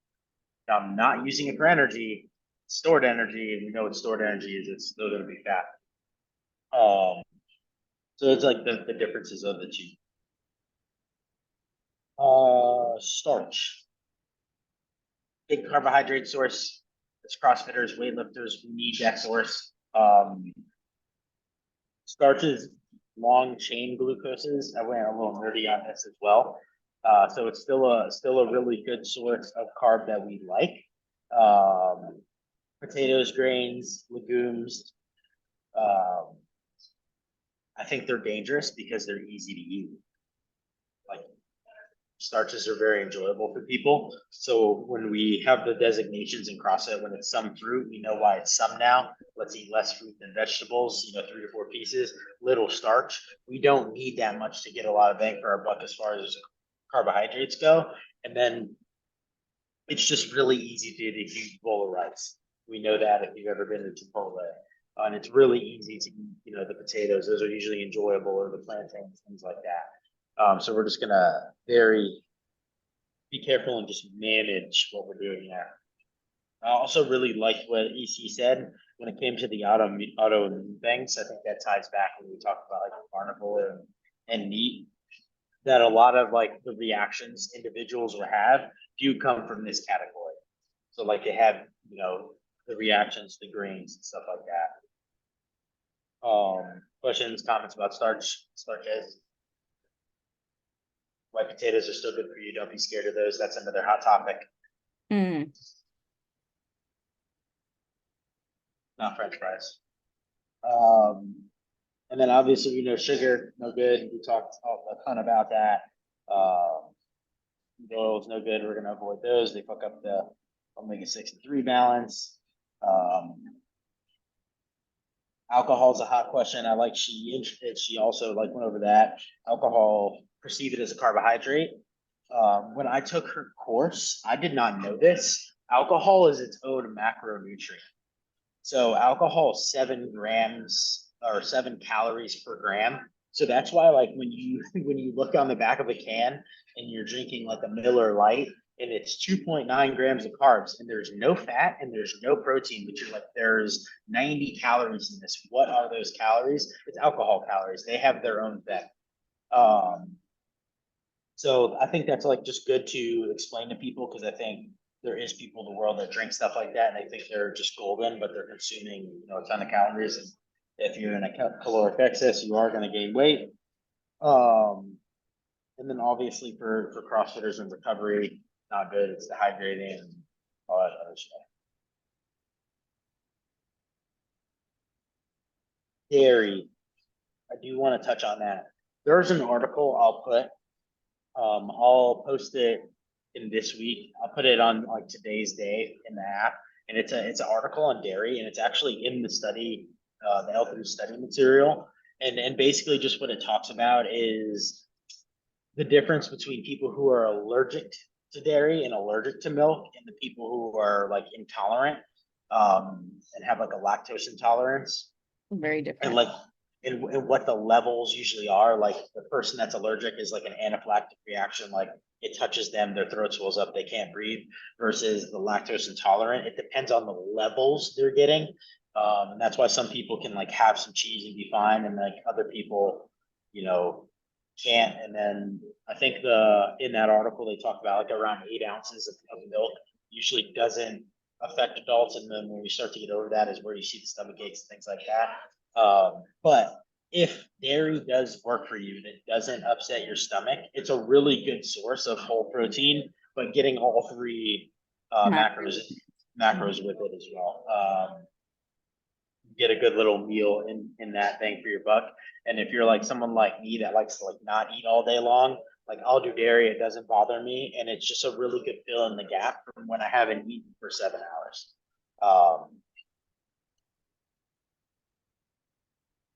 I'm not using it for energy, stored energy, and we know what stored energy is, it's still gonna be fat. So it's like the differences of the two. Starch. Big carbohydrate source. As CrossFitters, weightlifters, we need that source. Starches, long chain glucoses. I went a little nerdy on this as well. So it's still a really good source of carb that we like. Potatoes, grains, legumes. I think they're dangerous because they're easy to eat. Like starches are very enjoyable for people. So when we have the designations in CrossFit, when it's some fruit, we know why it's some now. Let's eat less fruit than vegetables, 3 to 4 pieces, little starch. We don't need that much to get a lot of bang for our buck as far as carbohydrates go. And then it's just really easy to eat a huge bowl of rice. We know that if you've ever been to Chipotle. And it's really easy to eat, the potatoes. Those are usually enjoyable, or the plantains, things like that. So we're just gonna be careful and just manage what we're doing there. I also really like what EC said when it came to the autoimmune things. I think that ties back when we talk about like carnivore and meat. That a lot of like the reactions individuals will have do come from this category. So like they have, the reactions to grains and stuff like that. Questions, comments about starches? White potatoes are still good for you. Don't be scared of those. That's another hot topic. Not French fries. And then obviously, sugar, no good. We talked a ton about that. Oils, no good. We're gonna avoid those. They fuck up the omega-6 and 3 balance. Alcohol is a hot question. I like she also like went over that. Alcohol, perceive it as a carbohydrate. When I took her course, I did not know this. Alcohol is its own macronutrient. So alcohol is 7 grams or 7 calories per gram. So that's why like when you look on the back of a can and you're drinking like a Miller Lite and it's 2.9 grams of carbs and there's no fat and there's no protein, but you're like, there's 90 calories in this. What are those calories? It's alcohol calories. They have their own effect. So I think that's like just good to explain to people, because I think there is people in the world that drink stuff like that and they think they're just golden, but they're consuming, a ton of calories. And if you're in a caloric excess, you are going to gain weight. And then obviously for CrossFitters and recovery, not good. It's dehydrating and all that other stuff. Dairy. I do want to touch on that. There's an article I'll post it in this week. I'll put it on like today's day in the app, and it's an article on dairy, and it's actually in the study, the L3 study material. And basically just what it talks about is the difference between people who are allergic to dairy and allergic to milk and the people who are like intolerant. and have like a lactose intolerance.
Very
And
different.
like, and what the levels usually are, like the person that's allergic is like an anaphylactic reaction, like it touches them, their throat swells up, they can't breathe, versus the lactose intolerant. It depends on the levels they're getting. And that's why some people can like have some cheese and be fine, and like other people, you know, can't. And then I think in that article, they talked about like around 8 ounces of milk usually doesn't affect adults. And then when we start to get over that is where you see the stomach aches and things like that. But if dairy does work for you, that doesn't upset your stomach, it's a really good source of whole protein, but getting all three macros with it as well. Get a good little meal in that thing for your buck. And if you're like someone like me that likes to like not eat all day long, like I'll do dairy, it doesn't bother me, and it's just a really good fill in the gap from when I haven't eaten for 7 hours.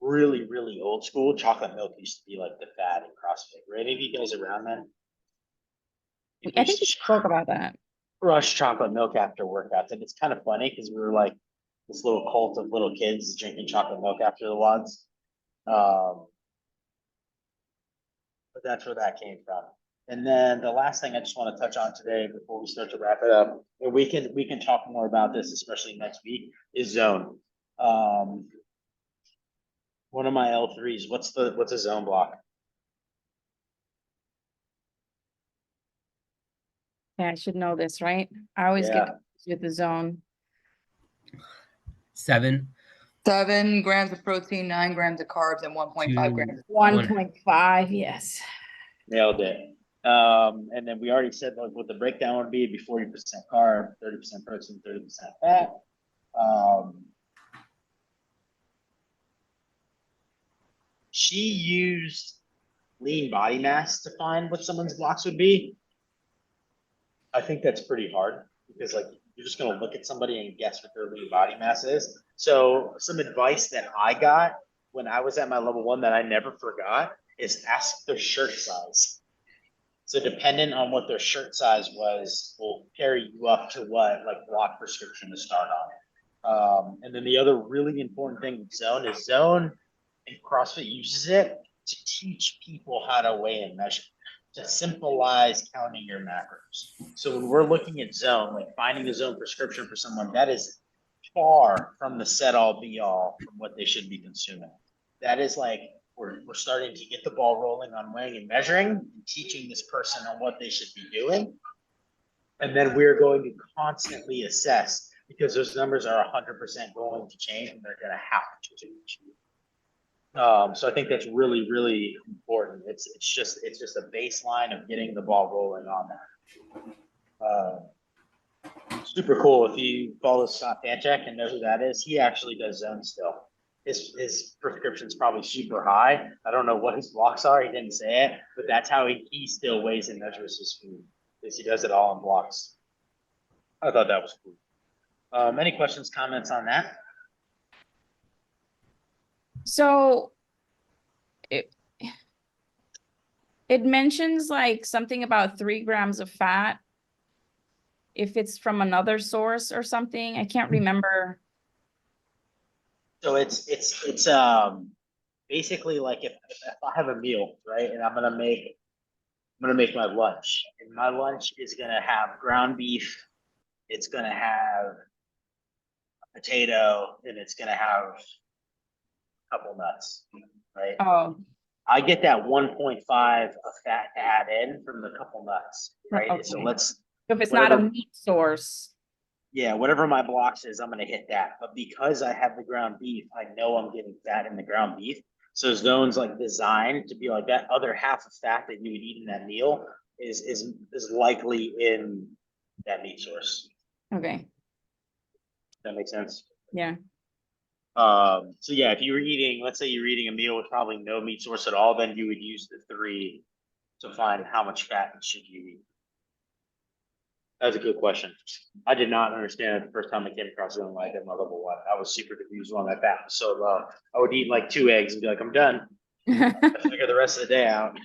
Really, really old school chocolate milk used to be like the fad in CrossFit. Were any of you guys around then?
I think we spoke about that.
Rush chocolate milk after workouts, and it's kind of funny because we were like this little cult of little kids drinking chocolate milk after the WODs. But that's where that came from. And then the last thing I just want to touch on today before we start to wrap it up, and we can talk more about this, especially next week, is zone. One of my L3s, what's a zone block?
Yeah, I should know this, right? I always get
Yeah.
confused with the zone.
7.
7 grams of protein, 9 grams of carbs, and 1.5
Two.
grams.
1.5, yes.
Nailed it. And then we already said like what the breakdown would be: 40% carb, 30% protein, 30% fat. She used lean body mass to find what someone's blocks would be. I think that's pretty hard because like you're just gonna look at somebody and guess what their lean body mass is. So some advice that I got when I was at my level 1 that I never forgot is ask their shirt size. So dependent on what their shirt size was, will carry you up to what like block prescription to start on. And then the other really important thing with zone is zone, and CrossFit uses it to teach people how to weigh and measure, to symbolize counting your macros. So when we're looking at zone, like finding a zone prescription for someone, that is far from the set all be all from what they should be consuming. That is like, we're starting to get the ball rolling on weighing and measuring and teaching this person on what they should be doing. And then we're going to constantly assess because those numbers are 100% going to change and they're going to have to change. So I think that's really, really important. It's just a baseline of getting the ball rolling on that. Super cool. If you follow Scott Fanchek and know who that is, he actually does zone still. His prescription's probably super high. I don't know what his blocks are. He didn't say it, but that's how he still weighs and measures his food, because he does it all in blocks. I thought that was cool. Any questions, comments on that?
So it mentions like something about 3 grams of fat if it's from another source or something. I can't remember.
So it's basically like if I have a meal, right, and I'm gonna make my lunch, and my lunch is gonna have ground beef, it's gonna have a potato, and it's gonna have a couple nuts, right?
Oh,
I get that 1.5 of fat to add in from the couple nuts, right? So
okay.
let's,
if it's not a
whatever-
meat source.
yeah, whatever my blocks is, I'm gonna hit that. But because I have the ground beef, I know I'm getting fat in the ground beef. So zone's like designed to be like that other half of fat that you would eat in that meal is likely in that meat source.
Okay,
That makes sense.
yeah.
So yeah, if you were eating, let's say you're eating a meal with probably no meat source at all, then you would use the 3 to find how much fat should you eat. That's a good question. I did not understand it the first time I came across zone like at my level 1. I was super confused when that fat was so low. I would eat like 2 eggs and be like, I'm done. I figure the rest of the day out.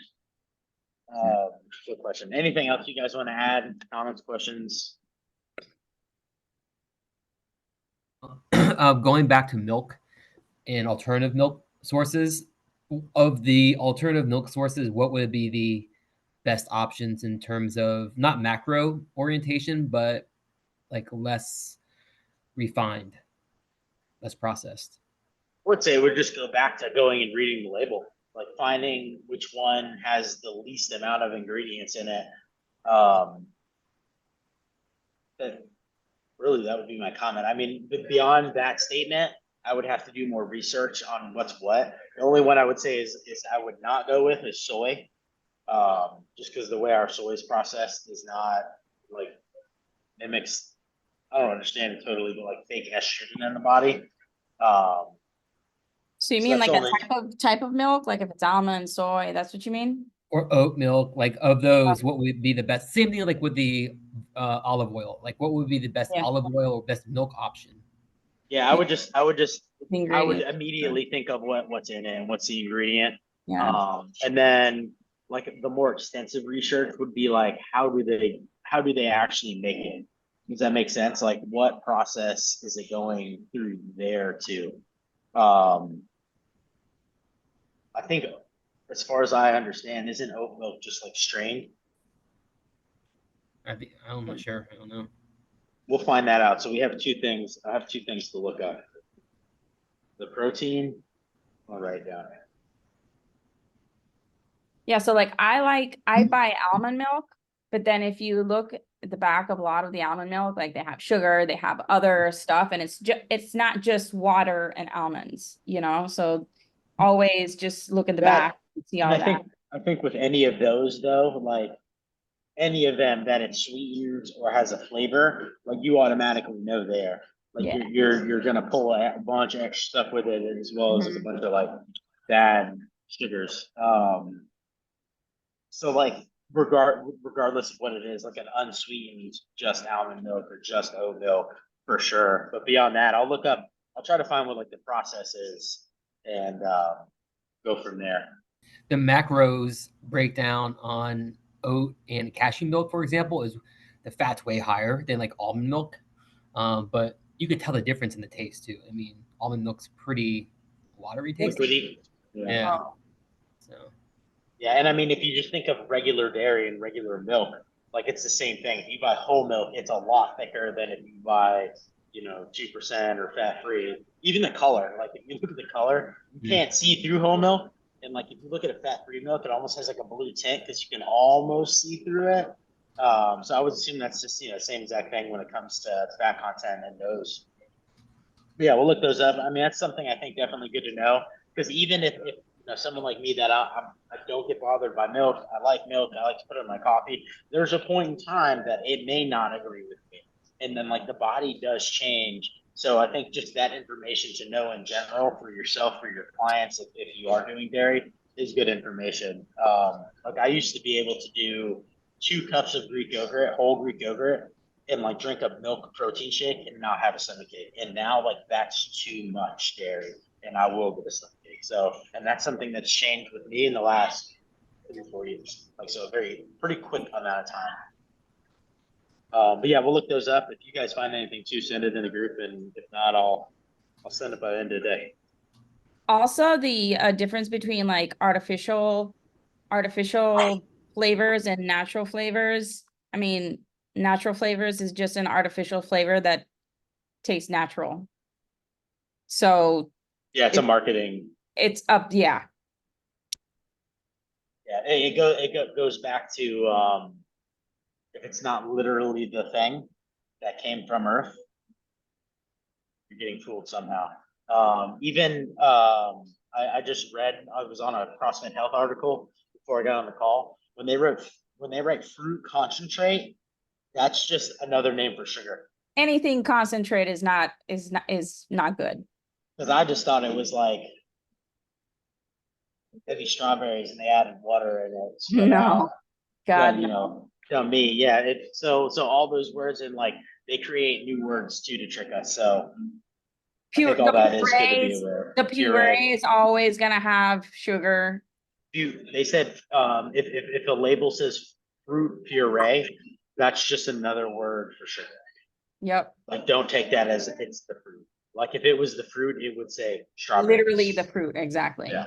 Good question. Anything else you guys want to add? Comments, questions?
Going back to milk and alternative milk sources, of the alternative milk sources, what would be the best options in terms of not macro orientation, but like less refined, less processed?
I would say we'd just go back to going and reading the label, like finding which one has the least amount of ingredients in it. That really, that would be my comment. I mean, beyond that statement, I would have to do more research on what's what. The only one I would say is I would not go with is soy. Just because the way our soy is processed is not like mimics, I don't understand it totally, but like fake estrogen in the body.
So you
So
mean
that's
like
only-
a type of milk, like if it's almond, soy, that's what you mean?
Or oat milk, like of those, what would be the best? Same thing like with the olive oil. Like what would be the best
Yeah.
olive oil or best milk option?
Yeah, I would
Ingredient.
immediately think of what's in it and what's the ingredient.
Yeah.
And then like the more extensive research would be like, how do they actually make it? Does that make sense? Like what process is it going through there to? I think as far as I understand, isn't oat milk just like strained?
I'm not sure. I don't know.
We'll find that out. So we have two things. I have two things to look at. The protein, I'll write it down.
Yeah, so like I buy almond milk, but then if you look at the back of a lot of the almond milk, like they have sugar, they have other stuff, and it's not just water and almonds, you know? So always just look at the
That-
back and see
And
all that.
I think with any of those though, like any of them that it's sweetened or has a flavor, like you automatically know there. Like
Yeah.
you're gonna pull a bunch of extra stuff with it as well as a bunch of like bad sugars. So like regardless of what it is, like an unsweetened just almond milk or just oat milk for sure. But beyond that, I'll try to find what like the process is and go from there.
The macros breakdown on oat and cashew milk, for example, is the fat's way higher than like almond milk. But you could tell the difference in the taste too. I mean, almond milk's pretty watery taste.
Liquidy.
Yeah.
Oh.
So
Yeah, and I mean, if you just think of regular dairy and regular milk, like it's the same thing. If you buy whole milk, it's a lot thicker than if you buy, 2% or fat free. Even the color, like if you look at the color, you can't see through whole milk. And like if you look at a fat free milk, it almost has like a blue tint because you can almost see through it. So I would assume that's just same exact thing when it comes to fat content and those. But yeah, we'll look those up. I mean, that's something I think definitely good to know because even if someone like me that I don't get bothered by milk, I like milk, I like to put it in my coffee. There's a point in time that it may not agree with me, and then like the body does change. So I think just that information to know in general for yourself, for your clients, if you are doing dairy, is good information. Like I used to be able to do 2 cups of Greek yogurt, whole Greek yogurt, and like drink a milk protein shake and not have a stomachache. And now like that's too much dairy, and I will get a stomachache. So, and that's something that's changed with me in the last 3 or 4 years. Like so, pretty quick amount of time. But yeah, we'll look those up. If you guys find anything too, send it in the group, and if not, I'll send it by the end of the day.
Also, the difference between like artificial flavors and natural flavors. I mean, natural flavors is just an artificial flavor that tastes natural. So
Yeah, it's a marketing.
it's up, yeah.
Yeah, it goes back to if it's not literally the thing that came from Earth, you're getting fooled somehow. I just read, I was on a CrossFit Health article before I got on the call. When they write fruit concentrate, that's just another name for sugar.
Anything concentrate is not good.
Because I just thought it was like heavy strawberries and they added water in it. So,
No, God,
but, tell me, yeah. So all those words and like they create new words too to trick us. So I think all that is good to be aware.
the puree is always gonna have sugar.
They said if a label says fruit puree, that's just another word for sugar.
Yep,
Like, don't take that as it's the fruit. Like, if it was the fruit, it would say strawberry.
literally the fruit, exactly.
Yeah.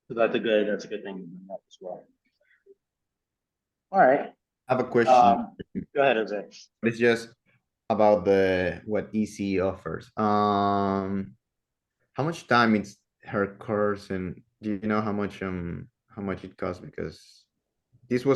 So that's a good thing to bring up as well. All right,
I have a question.
go ahead, Jose.
It's just about what EC offers. How much time it's her course, and do you know how much it costs? Because this was